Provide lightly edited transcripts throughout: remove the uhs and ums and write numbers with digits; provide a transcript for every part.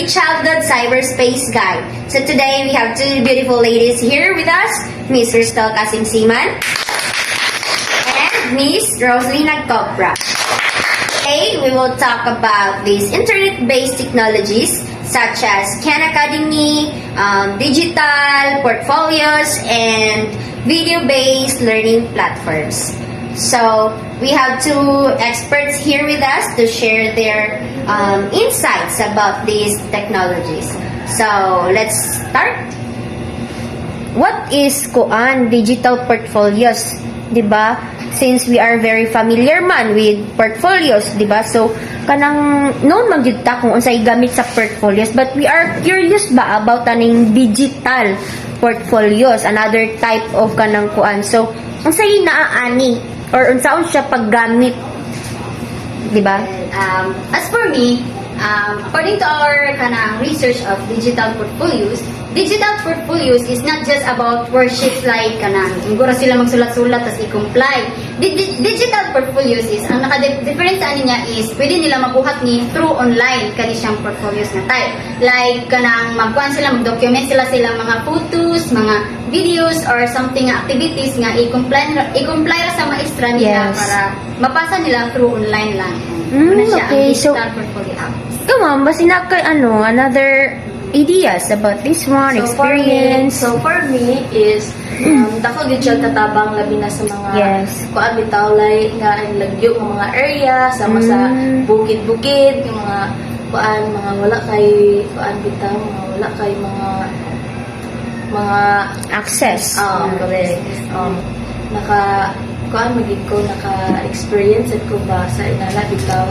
Early Childhood Cyberspace Guide. So today we have two beautiful ladies here with us, Miss Ristel Kasim-Siman and Miss Rosalina Copra. Today we will talk about these internet-based technologies such as Khan Academy, digital portfolios, and video-based learning platforms. So we have two experts here with us to share their insights about these technologies. So let's start. What is kuan digital portfolios? Diba? Since we are very familiar man with portfolios, diba? So kanang noon magyud ta kung unsay gamit sa portfolios, but we are curious ba about aning digital portfolios, another type of kanang kuan. So unsay naaani or unsaon siya paggamit, diba? As for me, according to our kanang research of digital portfolios is not just about worksheets like kanang siguro sila magsulat-sulat tas i-comply. Digital portfolios is ang naka-difference ani niya is pwede nila mabuhat ni through online kani siyang portfolios na type. Like kanang magkuan sila, mag-document sila silang mga photos, mga videos or something nga activities nga i-comply ra sa maestra nila para mapasa nila through online lang. Siya Okay, ang digital portfolio app. Ikaw ma'am, basi na kay another ideas about this one, experience. For me is dako gid siya tatabang labi na sa mga kuan bitaw lay nga ang lagyo ng mga area sama sa bukid-bukid, yung mga kuan mga wala kay kuan bitaw, mga wala kay mga access. Correct. Kuan magid ko naka-experience ko ba sa inana bitaw.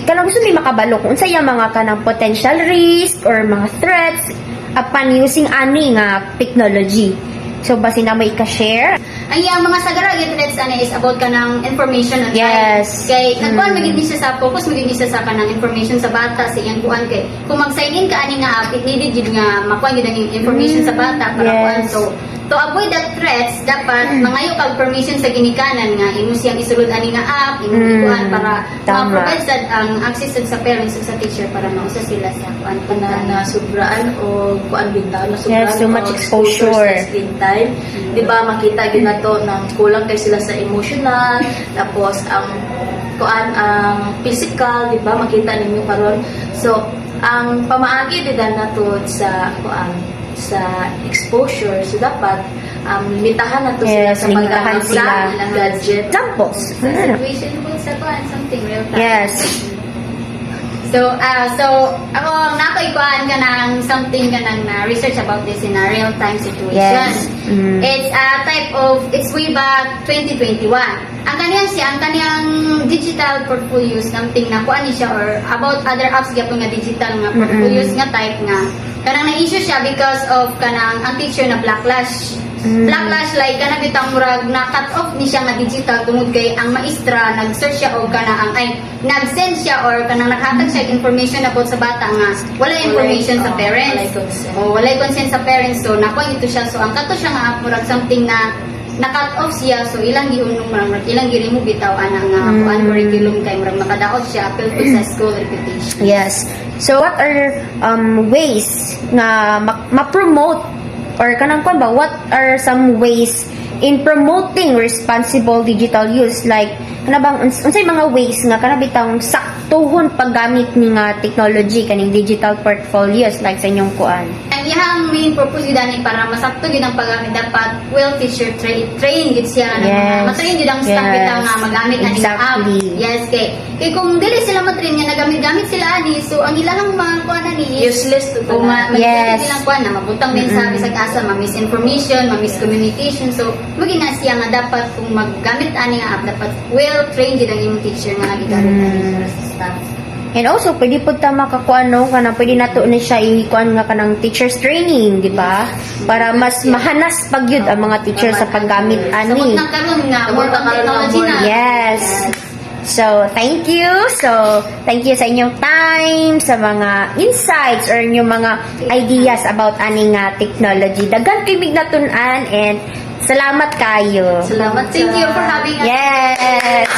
Kanang gusto may makabalo kung unsay mga kanang potential risk or mga threats upon using ani nga technology. So basi na may ka-share. Ang iyang mga sagara threats ani is about kanang information at Yes. kay nagkuan magid ni siya sa focus magid ni siya sa kanang information sa bata sa iyang kuan kay kung mag-sign in ka ani nga app it needed gid nga makuha gid ang information sa bata para kuan. So to avoid that threats dapat mangayo kag permission sa ginikanan nga imo siyang isulod ani nga app imo kuan para ma-provide sad ang access sa parents ug sa teacher para mausa sila sa kuan na subraan o kuan bitaw na subraan. Yes, too much exposure. Screen time. Di ba makita gyud nato nang kulang kay sila sa emotional, tapos ang kuan ang physical, di ba makita ninyo karon. So ang pamaagi bida nato sa kuan sa exposure, so dapat limitahan nato sila sa paggamit sa gadget. Examples. situation po sa kuan something real time. Yes. So ako nakoy-kuan ka ng something ka ng research about this in a real-time situation. Yes. It's a type of, it's way back 2021. Ang kaniyang digital portfolios, something na kuan ni siya or about other apps gyapon nga digital nga portfolios nga type nga. Kanang na-issue siya because of kanang ang teacher na backlash. Backlash like kana bitang murag na cut off ni siya nga digital tungod kay ang maestra nag-search siya og kana ang nag-send siya or kanang naghatag siya information about sa bata nga wala information sa parents. Wala consent sa parents, so nakuha ito siya. So ang kato siya nga murag something na na-cut off siya, so ilang giunong murag ilang gi-remove bitaw ana nga kuan curriculum kay murag makadaot siya appeal to sa school reputation. Yes. So what are ways na ma-promote or kanang kuan ba, what are some ways in promoting responsible digital use, like kana bang unsay mga ways nga kana bitang saktuhon paggamit ni nga technology kaning digital portfolios like sa inyong kuan? Ang iyang main purpose gid ani para masakto gid ang paggamit, dapat well teacher train gid siya na matrain gid ang staff bitaw nga magamit ani nga app. Yes, kay kung dili sila matrain nga nagamit sila ani, so ang ilang mga kuan ani useless to the ilang kuan na mabutang mensahe sa asa, ma-misinformation, ma-miscommunication. So magina siya nga dapat kung maggamit ani nga app dapat well trained gid ang imong teacher nga gigamit ani sa staff. And also, pwede po ta makakuan, no? Kanang pwede nato na siya ikuan nga kanang teacher's training, di ba? Para mas mahanas pagyud ang mga teacher sa paggamit ani. Sa karon nga more on technology na. Yes. So, thank you. So, thank you sa inyong time, sa mga insights or inyong mga ideas about aning technology. Daghan kay mignatun-an and salamat kayo. Salamat. Thank you for having us. Yes.